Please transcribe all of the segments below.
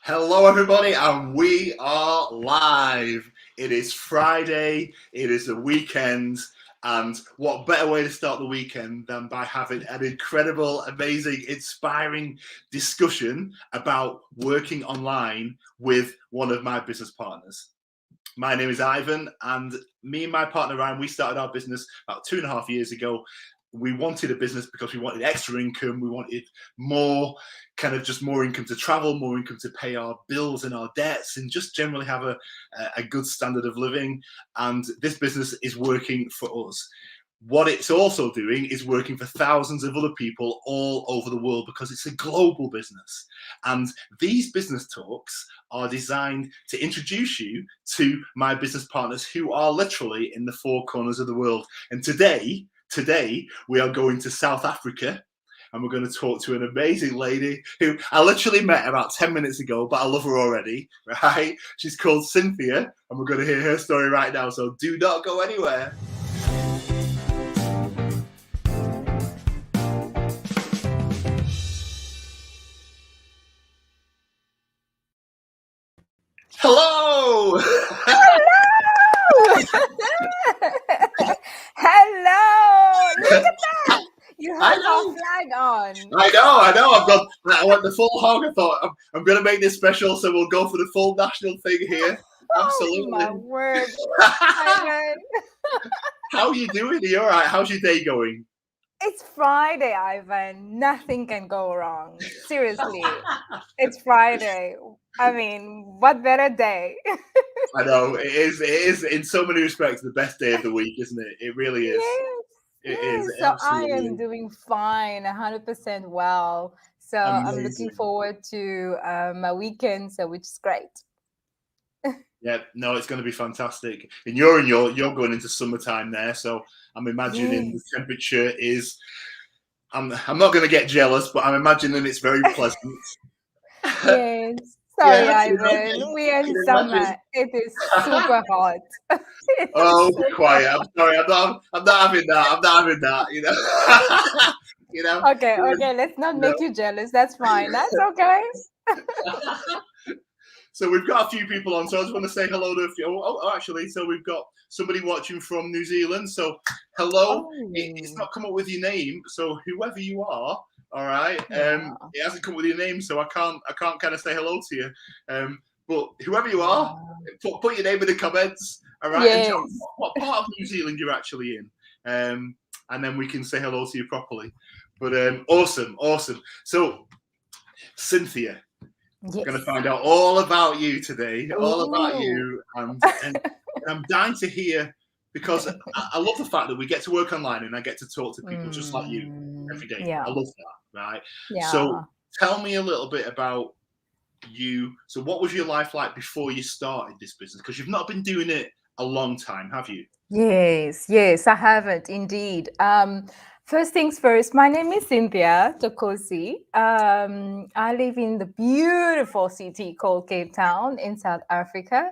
Hello, everybody, and we are live. It is Friday, it is the weekend, and what better way to start the weekend than by having an incredible, amazing, inspiring discussion about working online with one of my business partners. My name is Ivan, and me and my partner Ryan, we started our business about 2.5 years ago. We wanted a business because we wanted extra income. We wanted more, just more income to travel, more income to pay our bills and our debts, and just generally have a good standard of living. And this business is working for us. What it's also doing is working for thousands of other people all over the world because it's a global business. And these business talks are designed to introduce you to my business partners who are literally in the four corners of the world. And today we are going to South Africa, and we're going to talk to an amazing lady who I literally met about 10 minutes ago, but I love her already, right? She's called Cynthia, and we're going to hear her story right now. So do not go anywhere. Hello! Hello! Look at that! You have our flag on. I know. I went the full hog. I thought I'm going to make this special, so we'll go for the full national thing here. Absolutely. Oh, my word. How are you doing? Are you all right? How's your day going? It's Friday, Ivan. Nothing can go wrong. Seriously. It's Friday. I mean, what better day? I know. It is in so many respects the best day of the week, isn't it? It really is. Yes. It is. So I am doing fine, 100% well. So amazing. I'm looking forward to my weekend, which is great. Yeah, no, it's going to be fantastic. And you're going into summertime there, so I'm imagining the temperature is. I'm not going to get jealous, but I'm imagining it's very pleasant. Yes. Sorry, Ivan. We are in summer. It is super hot. Be quiet. I'm sorry. I'm not having that. I'm not having that. You know. Okay. Let's not make you jealous. That's fine. That's okay. So we've got a few people on, so I just want to say hello to a few. Actually, so we've got somebody watching from New Zealand. So hello. It's not come up with your name, so whoever you are, all right. It hasn't come up with your name, so I can't kind of say hello to you. But whoever you are, put your name in the comments, all right. Yes. And tell what part of New Zealand you're actually in, and then we can say hello to you properly. But awesome. So Cynthia. Yes. I'm going to find out all about you today, all about you, and I'm dying to hear, because I love the fact that we get to work online and I get to talk to people just like you every day. Yeah. I love that, right? Yeah. So tell me a little bit about you. So what was your life like before you started this business? Because you've not been doing it a long time, have you? Yes, I haven't indeed. First things first, my name is Cynthia Tokosi. I live in the beautiful city called Cape Town in South Africa.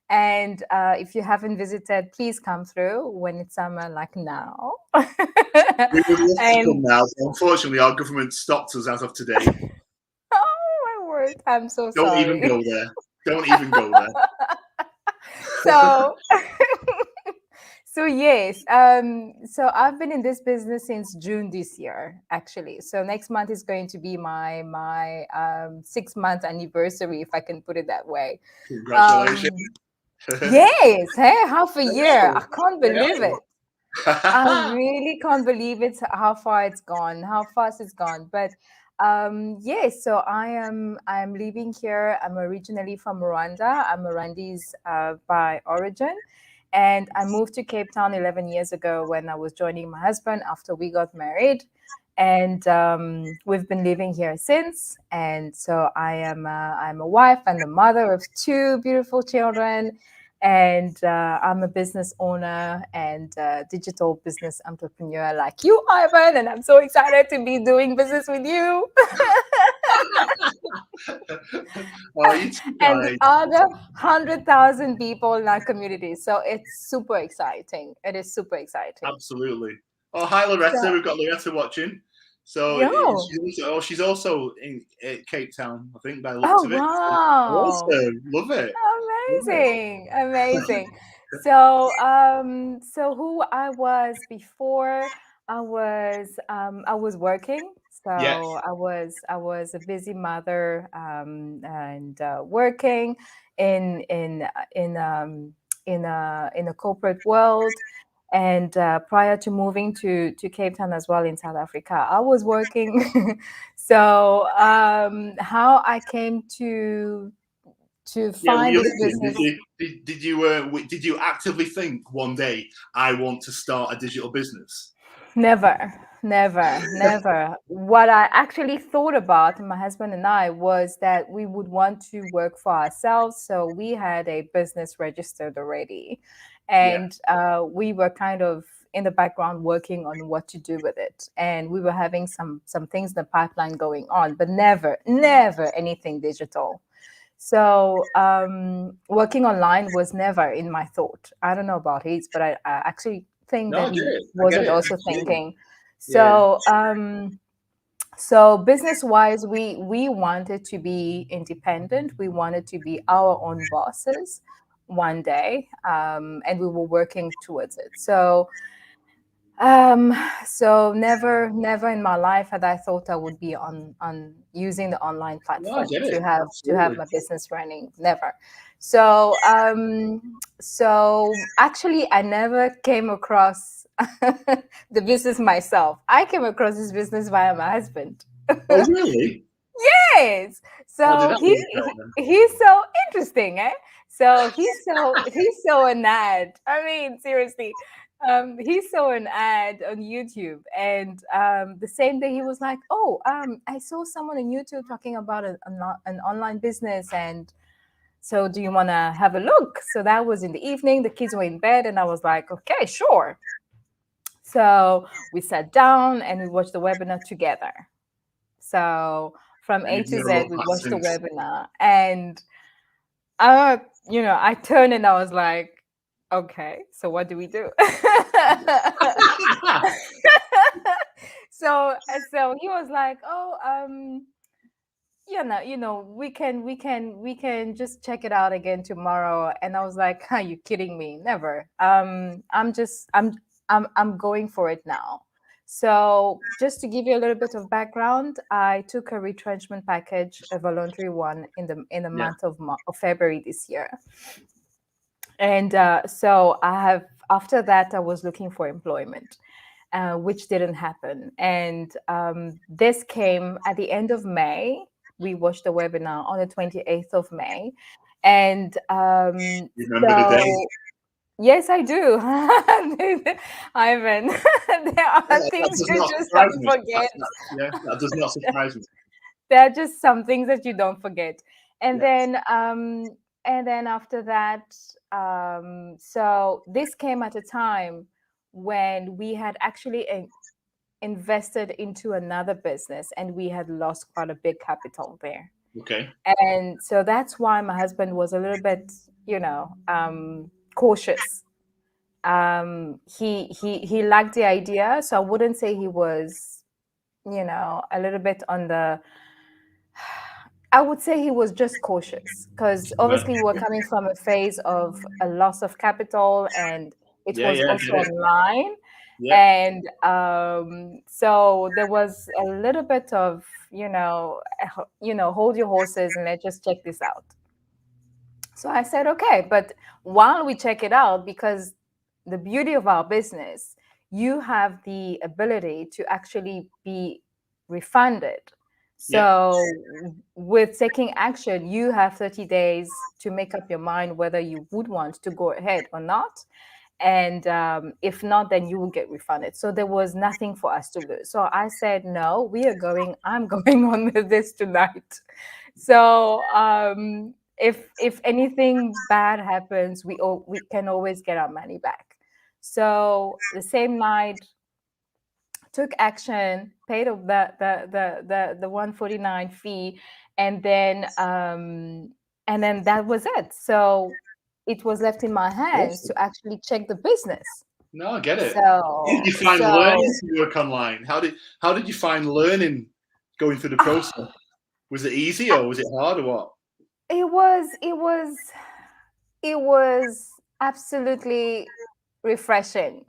And if you haven't visited, please come through when it's summer like now. We would love to come now. Unfortunately, our government stopped us as of today. Oh, my word. I'm so sorry. Don't even go there. Don't even go there. So yes, so I've been in this business since June this year, actually. So next month is going to be my 6-month anniversary, if I can put it that way. Congratulations! Yes, hey, half a year. I can't believe it. I really can't believe it. How far it's gone, how fast it's gone. But yes, so I'm living here. I'm originally from Rwanda. I'm Rwandese by origin. And I moved to Cape Town 11 years ago when I was joining my husband after we got married. And we've been living here since. And so I'm a wife and a mother of 2 beautiful children. And I'm a business owner and digital business entrepreneur like you, Ivan. And I'm so excited to be doing business with you. And the other 100,000 people in our community. So it's super exciting. It is super exciting. Absolutely. Oh, hi, Loretta. We've got Loretta watching. So Yo. she's also in Cape Town, I think, by the looks Oh of it. wow. Awesome, love it. Love it. Amazing, amazing. So who I was before, I was working. Yeah, So I was a busy mother, and working in in in a corporate world. And prior to moving to Cape Town as well in South Africa, I was working. So how I came to yeah. Were find you this looking? business. Did you actively think one day I want to start a digital business? Never, never, never. What I actually thought about, my husband and I, was that we would want to work for ourselves. So we had a business registered already, Yeah. and we were kind of in the background working on what to do with it. And we were having some things in the pipeline going on, but never, never anything digital. So working online was never in my thought. I don't know about his, but I actually think No, that I get he it. I get wasn't it. also Absolutely. thinking. Yeah. So business wise, we wanted to be independent. We wanted to be our own bosses one day, and we were working towards it. Um, so never in my life had I thought I would be on using the online No, I platform get it. to have Absolutely. my business running. Never. So actually I never came across the business myself. I came across this business via my husband. Oh, really? Yes. How did So that work out then? he's so interesting, eh? So he's so an ad. I mean, seriously, he saw an ad on YouTube, and the same day he was like, "Oh, I saw someone on YouTube talking about an online business, and so do you want to have a look?" So that was in the evening. The kids were in bed, and I was like, "Okay, sure." So we sat down and we watched the webinar together. So from And A you've to never Z, looked we back watched the since. webinar, and I turned and I was like, okay, so what do we do? So he was like, oh, we can just check it out again tomorrow. And I was like, are you kidding me? Never. I'm going for it now. So just to give you a little bit of background, I took a retrenchment package, a voluntary one, in the Yeah. month of February this year. And so I have, after that, I was looking for employment, which didn't happen. And this came at the end of May. We watched the webinar on the 28th of May. And You remember the day? so, yes, I do. Ivan, there are That things does you not just surprise don't me. forget. Yeah, that does not surprise me. There are just some things that you don't forget. And Yes. then after that, so this came at a time when we had actually invested into another business and we had lost quite a big capital there. Okay. And so that's why my husband was a little bit, cautious. He liked the idea, so I wouldn't say he was, a little bit on the, I would say he was just cautious because Right. obviously we're coming from a phase of a loss of capital, and it Yeah, was yeah, I also get it. online. Yeah. And so there was a little bit of, hold your horses and let's just check this out. So I said, okay, but while we check it out, because the beauty of our business, you have the ability to actually be refunded. Yeah. So with taking action, you have 30 days to make up your mind whether you would want to go ahead or not. And if not, then you will get refunded. So there was nothing for us to lose. So I said, no, I'm going on with this tonight. So if anything bad happens, we can always get our money back. So the same night, took action, paid the 149 fee, and then that was it. So it was left in my hands Awesome. to actually check the business. No, I get it. Did So you find learning to work online? How did you find learning going through the process? Was it easy or was it hard or what? it was it was it was absolutely refreshing.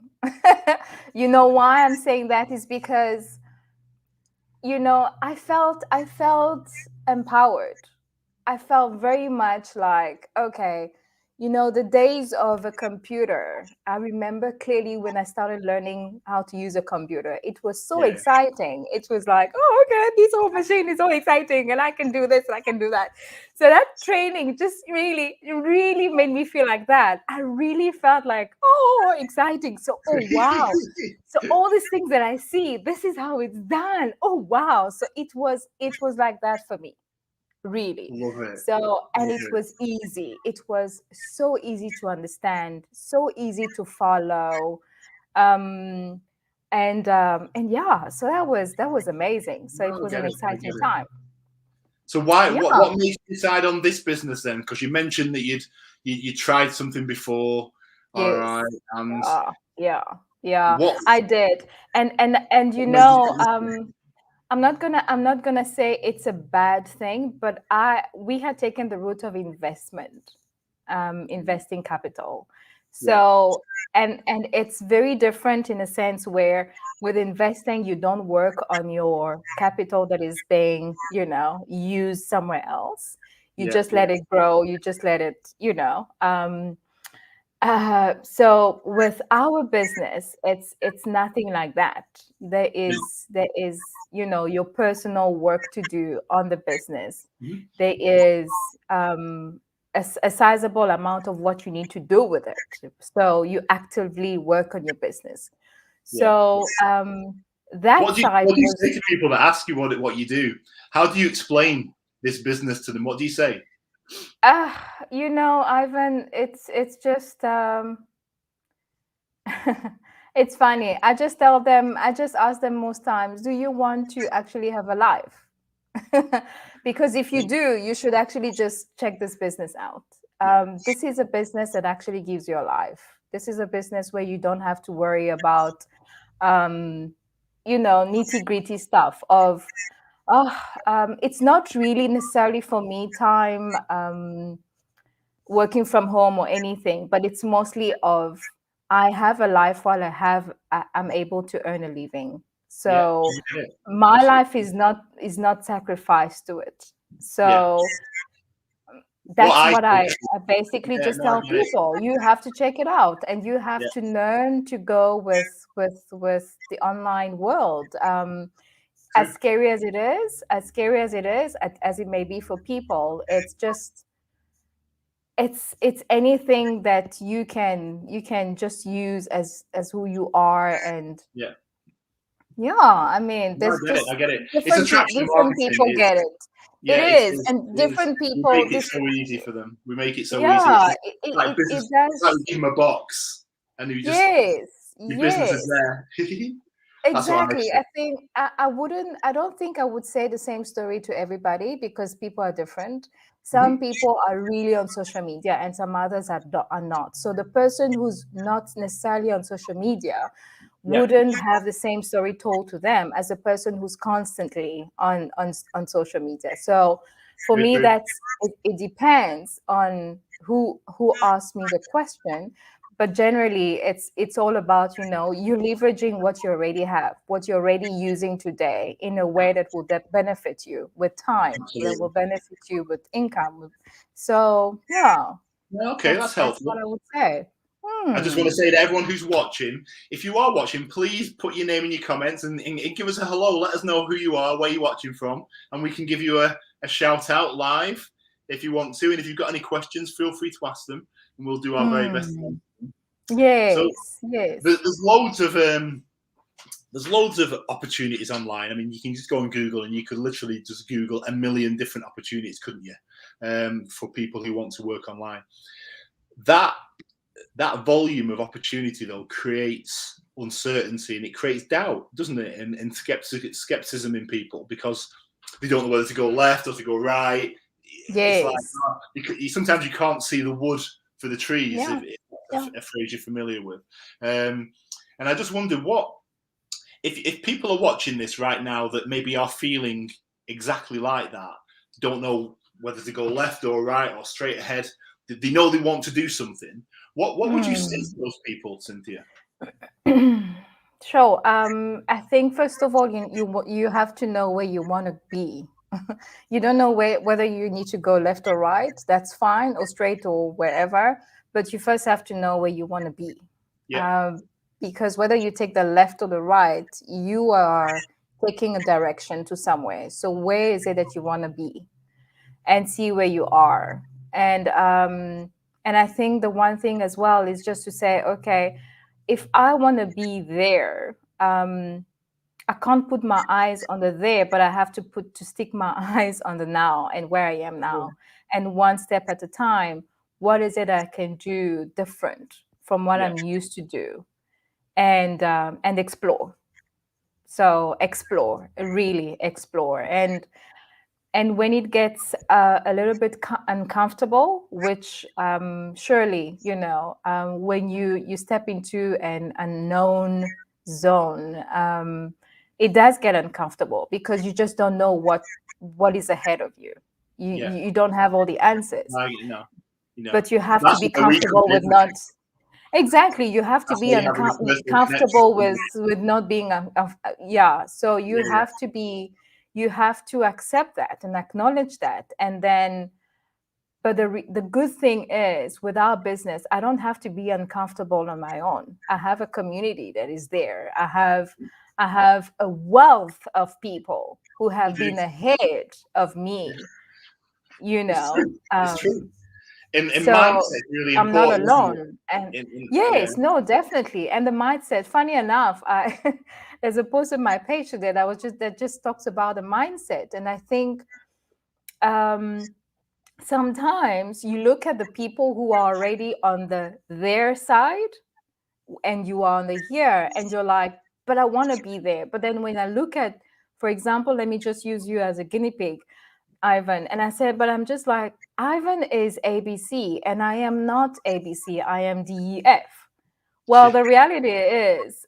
You know why I'm saying that is because I felt empowered. I felt very much like, okay, the days of a computer. I remember clearly when I started learning how to use a computer. It was so Yeah. exciting. It was like, oh, okay, this whole machine is so exciting, and I can do this and I can do that. So that training just really, really made me feel like that. I really felt like, oh, exciting. So, oh, wow. So all these things that I see, this is how it's done. Oh, wow. So it was like that for me, really. Love it. So, and Love it it. was easy. It was so easy to understand, so easy to follow. um and yeah, so that was amazing. So it No, I was get an it. I exciting get it. time. So why? Yeah. What made you decide on this business then? Because you mentioned that you tried something before. All Yes. right, and Yeah. Yeah, what I did. And what made you take this? I'm not gonna say it's a bad thing, but we had taken the route of investment, investing capital. Yeah, So, and it's very different in a sense where with investing you don't work on your capital that is being, used somewhere else. You yeah, just yeah, let it grow. You just let it, so with our business, it's nothing like that. yeah. There is your personal work to do on the business. Mhm. There is a sizable amount of what you need to do with it. So you actively work on your business. Yeah. So that What do you side what do you was say to people that ask you what you do? How do you explain this business to them? What do you say? uh, Ivan, it's just it's funny. I just ask them most times, do you want to actually have a life? Because if you Yeah, do, you should actually just check this business out. yeah, This is a business that actually gives you a life. This is a business where you don't have to worry about, um, nitty gritty stuff of, oh, it's not really necessarily for me time. Working from home or anything, but it's mostly of I have a life while I'm able to earn a living. yeah. So I get it. my Absolutely. life is not sacrificed to it. Yeah. So What that's I what think. I basically Yeah, just no, I tell get it. people. You have to check it out, and you Yeah, have to learn to go with the online world. As true. scary as it is, as it may be for people, it's anything that you can just use as who you are. And Yeah. yeah, I mean, No, I there's get it. I just get it. It's attraction different marketing. people get it. It Yeah, is, and it is. different We people make it this so easy for them. We make it so easy. yeah, It's like it business. It's like we does. give them a box, and you just Yes, your business is yes. there. That's what I Exactly. say. I don't think I would say the same story to everybody because people are different. Some Mhm. people are really on social media and some others are not. So the person who's not necessarily on social media Yeah, wouldn't have the same story told to them as a person who's constantly on social media. So for I me, agree. it depends on who asked me the question, but generally it's all about you leveraging what you already have, what you're already using today in a way that will benefit you with time, that will Absolutely. benefit you with income. So yeah, Yeah, okay, that's that's what helpful. I would say. I just want Hmm. to say to everyone who's watching, if you are watching, please put your name in your comments and give us a hello. Let us know who you are, where you're watching from, and we can give you a shout out live if you want to. And if you've got any questions, feel free to ask them, and we'll do our very best. Hmm. So Yes, yes. there's loads of opportunities online. I mean, you can just go on Google and you could literally just Google a million different opportunities, couldn't you? For people who want to work online. That that volume of opportunity though creates uncertainty and it creates doubt, doesn't it? And skepticism in people because they don't know whether to go left or to go right. It's like Yes. sometimes you can't see the wood for the trees. Yeah. Yeah. a phrase you're familiar with. And I just wonder what if people are watching this right now that maybe are feeling exactly like that, don't know whether to go left or right or straight ahead. They know they want to do something. What would you say to those people, Cynthia? Sure. I think first of all, you have to know where you want to be. You don't know whether you need to go left or right. That's fine, or straight or wherever. But you first have to know where you want to be. Yeah. Because whether you take the left or the right, you are taking a direction to somewhere. So where is it that you want to be, and see where you are. And I think the one thing as well is just to say, okay, if I want to be there, I can't put my eyes on the there, but I have to stick my eyes on the now and where I am now, and one step at a time. What is it I can do different from what I'm used to do, and explore. So explore, really explore, and when it gets a little bit uncomfortable, which surely when you step into an unknown zone, it does get uncomfortable because you just don't know what is ahead of you. You don't have all the answers, but you have to That's be where we come comfortable with in. not. Exactly, you have to That's be why you have a personal comfortable connection. with not being yeah. So you have to be, you have to accept that and acknowledge that, and then. But the good thing is, with our business, I don't have to be uncomfortable on my own. I have a community that is there. I have a wealth of people who have been ahead of me. It's true. It's true. And mindset So is really I'm not important, isn't it? alone. And yes, no, definitely. And the mindset, funny enough, I there's a post on my page today that just talks about the mindset. And I think sometimes you look at the people who are already on their side, and you are on the here, and you're like, but I want to be there. But then when I look at, for example, let me just use you as a guinea pig, Ivan. And I said, but I'm just like, Ivan is ABC and I am not ABC. I am DEF. Well, the reality is,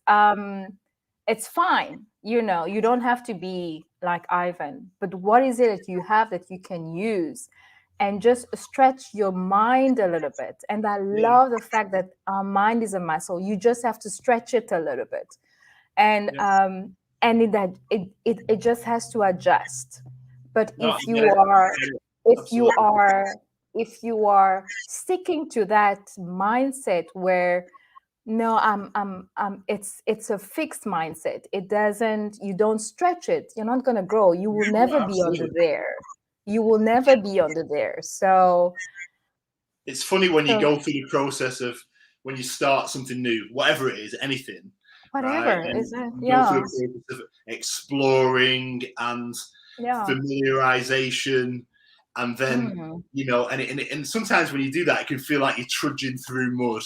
it's fine. You don't have to be like Ivan, but what is it that you have that you can use and just stretch your mind a little bit? And I love the fact that our mind is a muscle. You just have to stretch it a little bit. And it just has to adjust. But No, I get it. I get it. Absolutely. if you are sticking to that mindset where no, it's a fixed mindset. It doesn't, you don't stretch it, you're not going to grow. You will never be under Absolutely. there. You will never be under there. So it's funny when you go through the process of when you start something new, whatever it is, anything, right? whatever And is it? you go through Yeah. a process of exploring and Yeah. familiarization, and then and sometimes when you do that, it can feel like you're trudging through mud,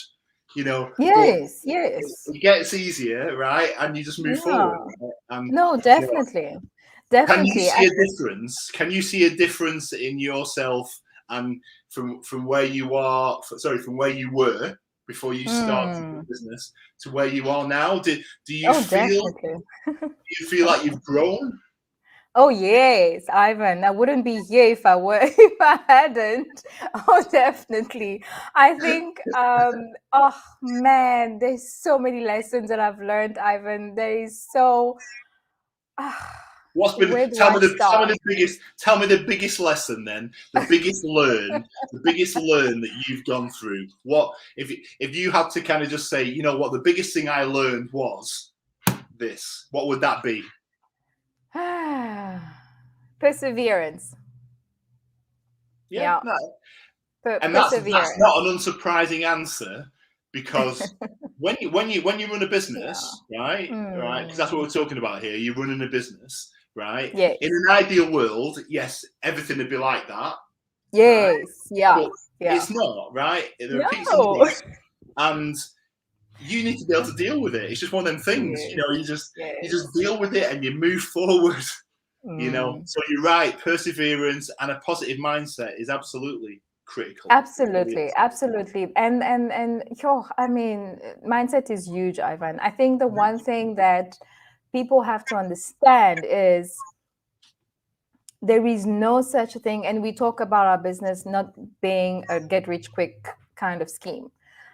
But Yes. it gets easier, right? And you just move forward. Yeah. Right? And No, definitely. can you Definitely. see a difference? Can you see a difference in yourself and from where you are? From where you were before you started the business to where you are now? Do you feel? Definitely. Do you feel like you've grown? Oh yes, Ivan. I wouldn't be here if I were if I hadn't. Oh, definitely. I think oh man, there's so many lessons that I've learned, Ivan. There is so What's been? where do I start? Tell me the biggest lesson then. The biggest learn that you've gone through. What if you had to kind of just say, you know what, the biggest thing I learned was this. What would that be? Perseverance. Yeah. No. And that's Perseverance. not an unsurprising answer, because when you run a business, right, because that's what we're talking about here. You're running a business, right? Yes. In an ideal world, yes, everything would be like that. Yes. Right? Yeah. But yeah. it's not, right? There are peaks No. and troughs, and you need to be able to deal with it. It's just one of them things, Yes. you just deal with it and you move forward. So you're right. Perseverance and a positive mindset is absolutely critical. Absolutely, absolutely. And yo, I mean, mindset is huge, Ivan. I think the one thing that people have to understand is there is no such a thing, and we talk about our business not being a get rich quick kind of scheme.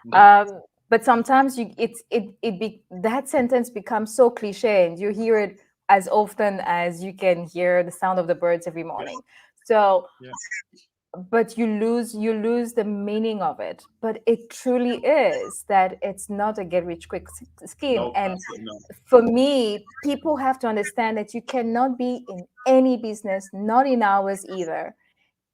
Mhm. But sometimes that sentence becomes so cliche, and you hear it as often as you can hear the sound of the birds every Yeah, morning. So yeah. but you lose the meaning of it. But it truly is that it's not a get rich quick scheme. No, And absolutely not. for me, people have to understand that you cannot be in any business, not in ours either,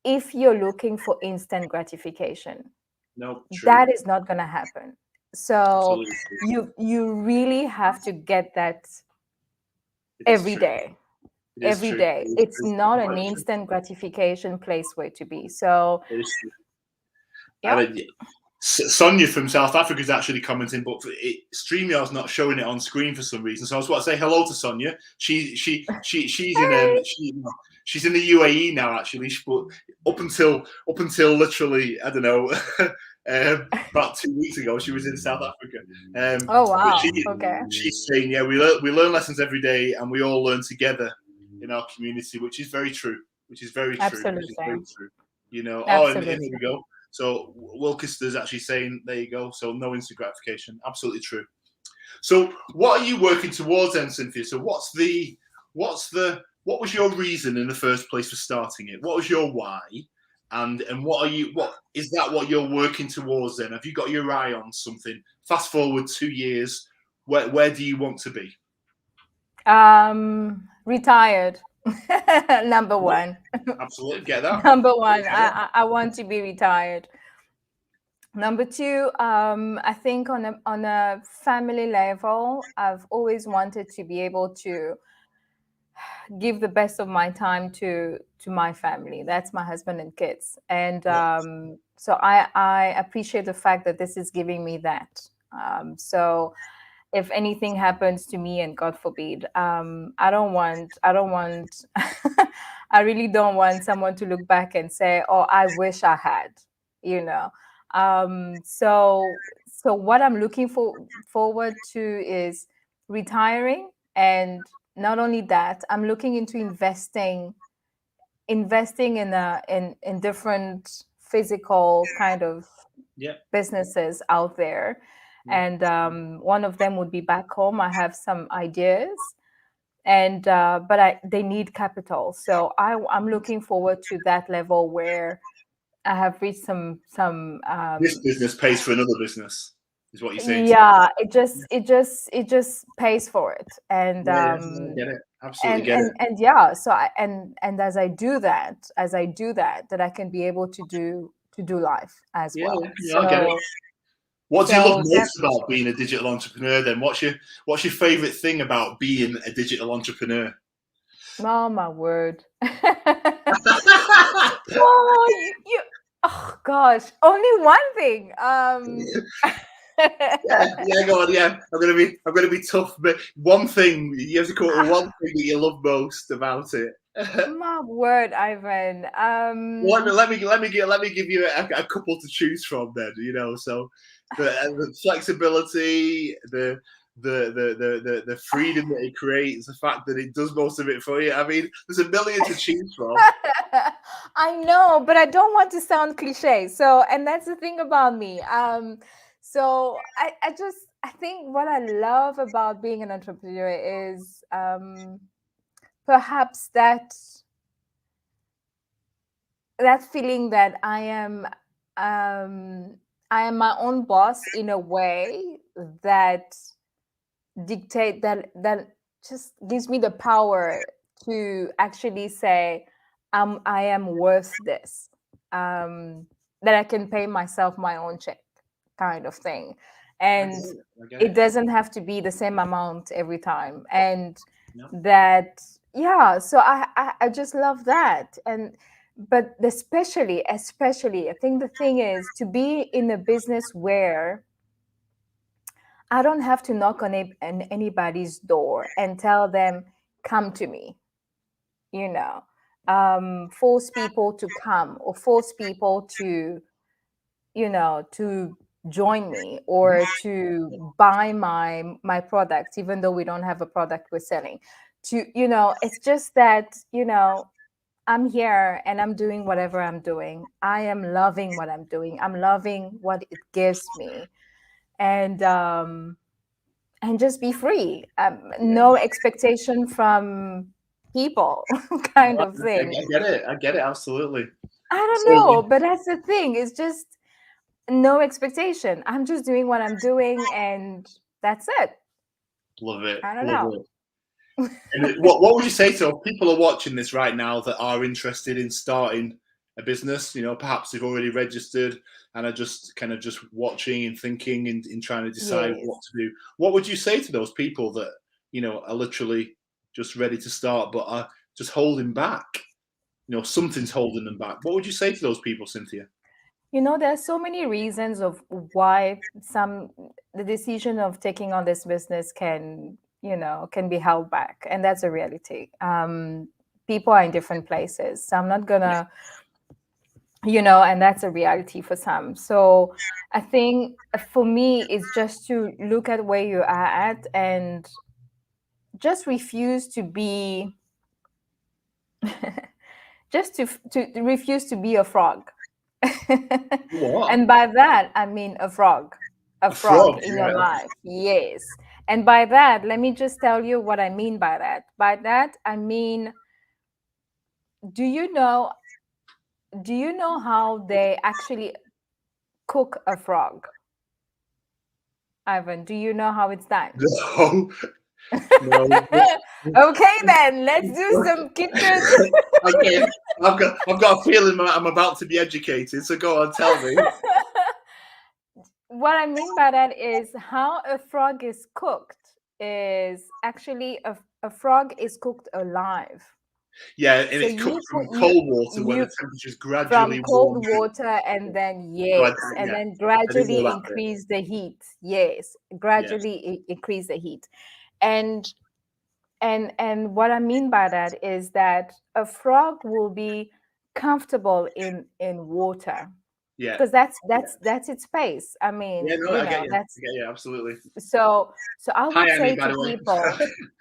if you're looking for instant gratification. No, true. That is not going to happen. So Absolutely true. you really have to get that It is every true. day. It is Every true. day. It is It's true. not an Quite true. instant gratification place where to be. So It is true. And yeah. Sonia from South Africa is actually commenting, but StreamYard's not showing it on screen for some reason. So I just want to say hello to Sonia. She's in Hey. she's in the UAE now actually. But up until literally I don't know about 2 weeks ago she was in South Africa. Oh But wow. Okay. she's saying we learn lessons every day and we all learn together in our community, which is very true. Which is very true. Which is very Absolutely. true. You know. Oh, and here we Absolutely. go. So Wilkester's actually saying, there you go. So no instant gratification. Absolutely true. So what are you working towards then, Cynthia? So what was your reason in the first place for starting it? What was your why? And what is that what you're working towards then? Have you got your eye on something? Fast forward 2 years, where do you want to be? Retired. Number Yeah, one. absolutely. Get that. Number one. Get that. I want to be retired. Number two, I think on a family level, I've always wanted to be able to give the best of my time to my family. That's my husband and kids. And Yeah. so I appreciate the fact that this is giving me that. So if anything happens to me, and God forbid, I don't want I really don't want someone to look back and say, oh, I wish I had, you know. So what I'm looking forward to is retiring. And not only that, I'm looking into investing in different physical kind of Yeah. businesses out there. Yeah. And one of them would be back home. I have some ideas, and but they need capital. So I'm looking forward to that level where I have reached some This business pays for another business, is what you're saying to me. yeah, it just pays for it. And Yeah, yeah, no, I get it. Absolutely and get it. and and yeah, so and as I do that, that I can be able to do life as Yeah, yeah, well. yeah, I get it. So What do you love so that most about being a digital entrepreneur then? What's your favorite thing about being a digital entrepreneur? oh my word. Oh, you oh gosh, only one thing. Yeah, yeah, go on, yeah. I'm gonna be tough, but one thing you have to call it one thing that you love most about it. My word, Ivan. Let me give you a couple to choose from then. So the flexibility, the freedom that it creates, the fact that it does most of it for you. I mean, there's a million to choose from. I know, but I don't want to sound cliche. So, and that's the thing about me. So I think what I love about being an entrepreneur is perhaps that feeling that um I am my own boss in a way that that just gives me the power to actually say I am worth this. um that I can pay myself my own check, kind of thing. I get And it. I get it it. doesn't have to be the same amount every time. And No. that, yeah, so I just love that. And but especially I think the thing is to be in a business where I don't have to knock on anybody's door and tell them, come to me, you know. force people to come or force people to, to join me or to buy my product, even though we don't have a product we're selling. It's just that, I'm here and I'm doing whatever I'm doing. I am loving what I'm doing. I'm loving what it gives me. And just be free. No expectation from people, kind of thing. I get it, absolutely. I don't So, know, but that's the thing. It's just no expectation. I'm just doing what I'm doing, and that's it. love it, I don't love know. it. And what would you say to people who are watching this right now that are interested in starting a business? Perhaps they've already registered and are just kind of just watching and thinking and in trying to decide Yes. what to do. What would you say to those people that are literally just ready to start but are just holding back? Something's holding them back. What would you say to those people, Cynthia? There's so many reasons of why the decision of taking on this business can be held back, and that's a reality. People are in different places, so I'm not gonna, and that's a reality for some. So I think for me, it's just to look at where you are at and just refuse to be, just to refuse to be a frog. What? And by that, I mean a frog. A A frog frog, in your right? life. Yes. And by that, let me just tell you what I mean by that. By that, I mean, do you know how they actually cook a frog? Ivan, do you know how it's done? No, no. Okay, then let's do some kitchen. Okay, I've got a feeling I'm about to be educated. So go on, tell me. What I mean by that is how a frog is cooked is actually a frog is cooked alive. Yeah, and So it's cooked you put from you cold water where the you temperature's from gradually cold warming. water and then So yes, and yeah, then I didn't know gradually that bit. increase the heat. Yes, Yes, gradually increase the heat. And and what I mean by that is that a frog will be comfortable in water yeah, because that's its space. I yeah. mean, No, I get you. I that's get you absolutely. so I Hi, would Annie. say By to the way. people,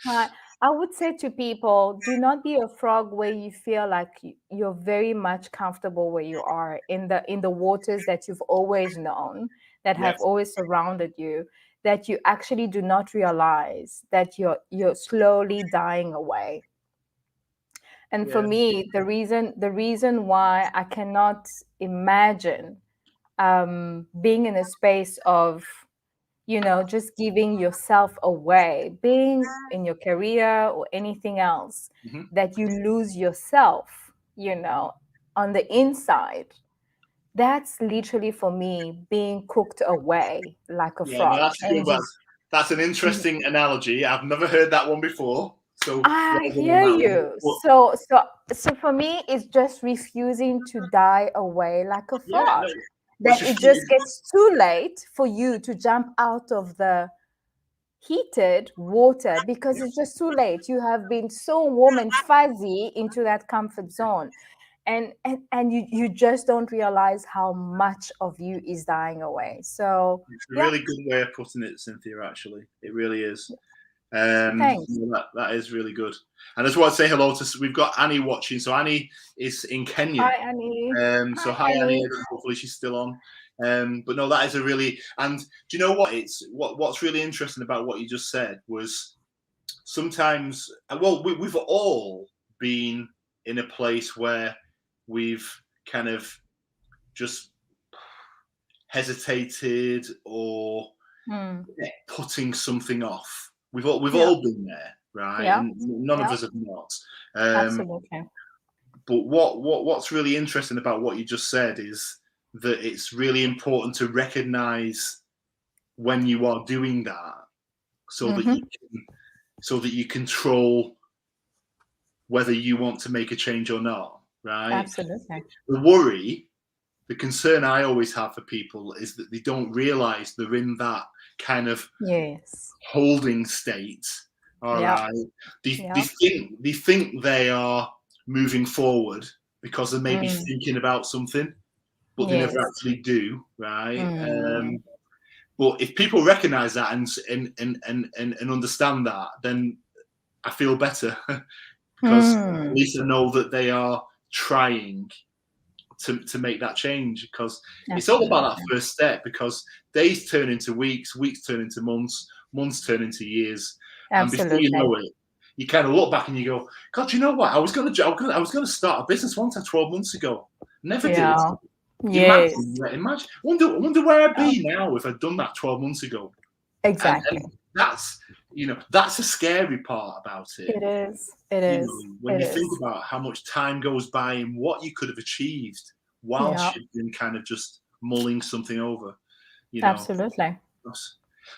uh, I would say to people, do not be a frog where you feel like you're very much comfortable where you are in the waters that you've always known, that have Yes. always surrounded you, that you actually do not realize that you're slowly dying away. And for Yeah. me, the reason why I cannot imagine being in a space of just giving yourself away, being in your career or anything else, Hmm. that you lose yourself, on the inside. That's literally for me being cooked away like a Yeah. No, frog. that's a And good one. That's an interesting analogy. I've never heard that one before. So I well done on hear that one. you. But So for me, it's just refusing to die away like a yeah, no. frog. What's That your it just feeling? gets too late for you to jump out of the heated water because it's just too late. You have been so warm and fuzzy into that comfort zone. And you just don't realize how much of you is dying away. So It's a yeah, really good way of putting it, Cynthia. Actually, it really is. thanks. That is really good. And I just want to say hello to. We've got Annie watching. So Annie is in Kenya. Hi, Annie. So Hi, hi Annie. Annie. Hopefully she's still on. But no, that is a really. And do you know what? What's really interesting about what you just said was sometimes. Well, we've all been in a place where we've kind of just hesitated or Hmm. putting something off. We've Yeah, all been there, right? yeah, And none of yeah, us have not. Um, absolutely. but what's really interesting about what you just said is that it's really important to recognize when you are doing that, so that Mm-hmm. you control whether you want to make a change or not, right? Absolutely. The worry, the concern I always have for people is that they don't realize they're in that kind of Yes. holding state. All Yeah. right. They Yeah. think they are moving forward because they may be thinking about something, but they never actually do, right? But if people recognise that and understand that, then I feel better because at least I know that they are trying to make that change, because it's all about that first step, because days turn into weeks, weeks turn into months, months turn into years. And before you know it, you kind of look back and you go, God, you know what? I was going to start a business once 12 months ago. Never did. Imagine. Wonder where I'd be now if I'd done that 12 months ago. Exactly. And that's, that's a scary part about it. It is. It is. When you think about how much time goes by and what you could have achieved whilst you've been kind of just mulling something over. Absolutely.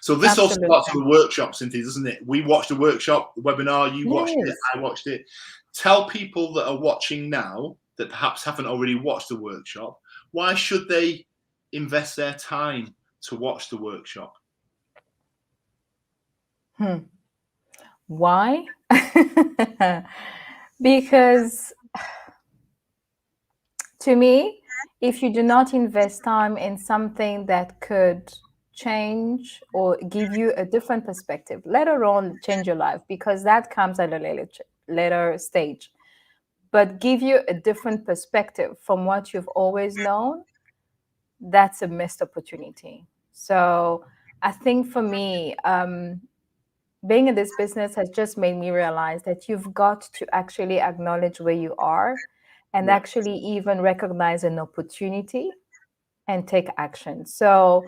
So this all starts with a workshop, Cynthia, doesn't it? We watched the workshop, the webinar, you watched it, I watched it. Tell people that are watching now that perhaps haven't already watched the workshop, why should they invest their time to watch the workshop? Why? Because to me, if you do not invest time in something that could change or give you a different perspective, later on change your life, because that comes at a later stage, but give you a different perspective from what you've always known, that's a missed opportunity. So I think for me, being in this business has just made me realize that you've got to actually acknowledge where you are and actually even recognize an opportunity and take action. So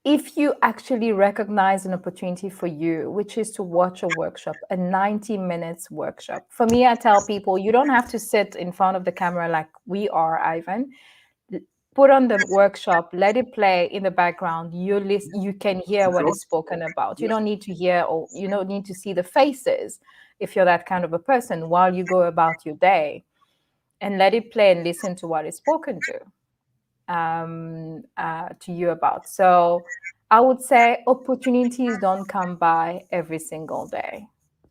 if you actually recognize an opportunity for you, which is to watch a workshop, a 90 minutes workshop. For me, I tell people, you don't have to sit in front of the camera like we are, Ivan. Put on the workshop, let it play in the background. You can hear what is spoken about. You don't need to hear, or you don't need to see the faces if you're that kind of a person while you go about your day, and let it play and listen to what is spoken to you about. So I would say opportunities don't come by every single day.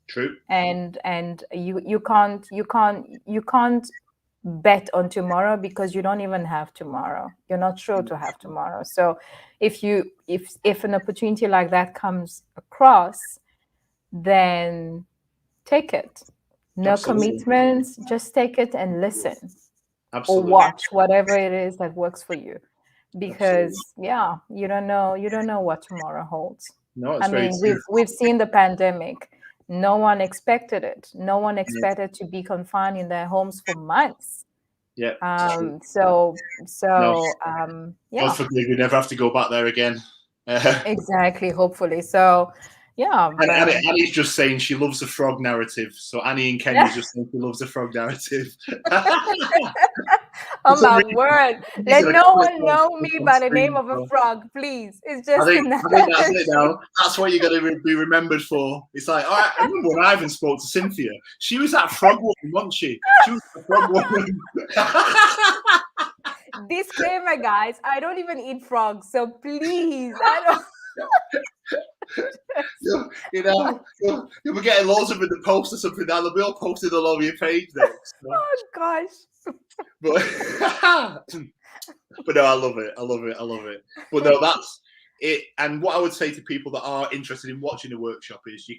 True. And you can't bet on tomorrow because you don't even have tomorrow. You're not sure to have tomorrow. So if an opportunity like that comes across, then take it. No commitments, just take it and listen. Or watch whatever it is that works for you, because you don't know what tomorrow holds. No, I mean, we've seen the pandemic. No one expected it. No one expected to be confined in their homes for months. Yeah. God forbid we never have to go back there again. Exactly. Hopefully. So. Yeah, and Annie's just saying she loves the frog narrative. So Annie in Kenya's just saying she loves the frog narrative. Oh my word! Let no one know me by the name of a frog, please. It's just. I think that's it now. That's what you're going to be remembered for. It's like, all right, I remember when Ivan spoke to Cynthia. She was that frog woman, wasn't she? She was the frog woman. Disclaimer, guys. I don't even eat frogs, so please, I don't. You'll be getting loads of in the post or something. Now they'll be all posted all over your page then. So. Oh gosh! But no, I love it. But no, that's it. And what I would say to people that are interested in watching the workshop is,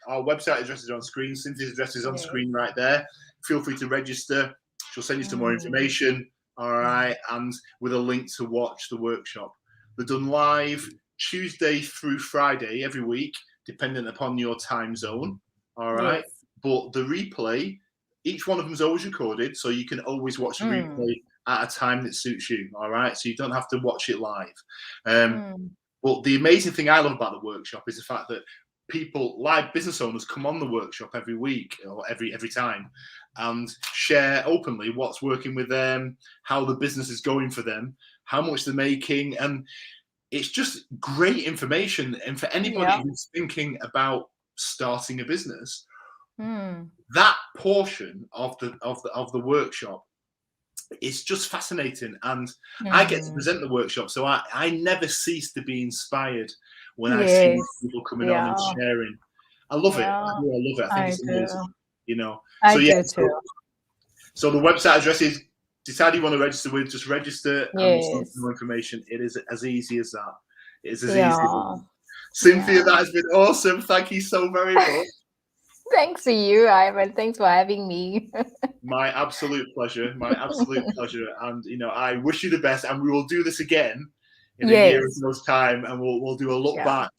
our website address is on screen. Cynthia's address is on screen right there. Feel free to register. She'll send you some more information. All right, and with a link to watch the workshop. They're done live Tuesday through Friday every week, depending upon your time zone. All right. Yes. But the replay, each one of them is always recorded, so you can always watch the replay at a time that suits you. All right. So you don't have to watch it live. But the amazing thing I love about the workshop is the fact that people, live business owners, come on the workshop every week or every time and share openly what's working with them, how the business is going for them, how much they're making, and it's just great information. And for anybody who's thinking about starting a business, that portion of the workshop is just fascinating. And I get to present the workshop, so I never cease to be inspired when I see people coming on and sharing. I love it. I love it. I think it's amazing. you know. I So yeah, do too. so the website address is, decide you want to register with, just register and we'll send Yes. more information. It is as easy as that. It is as easy as Yeah. that. Cynthia, Yeah. that has been awesome. Thank you so very much. Thanks to you, Ivan. Thanks for having me. My absolute pleasure. My absolute pleasure. And you know, I wish you the best. And we will do this again in a year or Yes. so's time, and we'll do a look Yeah. back,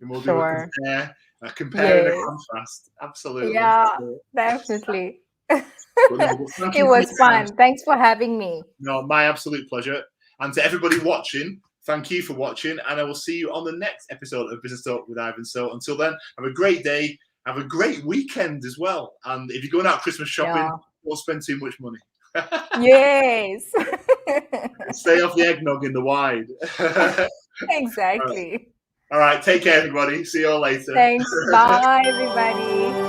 and we'll do Sure. a compare and a Yes. contrast. Absolutely. Yeah, So, definitely. but no, but thank It you for your was time. fun. Thanks for having me. No, my absolute pleasure. And to everybody watching, thank you for watching. And I will see you on the next episode of Business Talk with Ivan. So until then, have a great day. Have a great weekend as well. And if you're going out Christmas shopping, Yeah. don't spend too much money. Yes. Stay off the eggnog in the wide. Exactly. All right. Take care, everybody. See you all later. Thanks. Bye, everybody.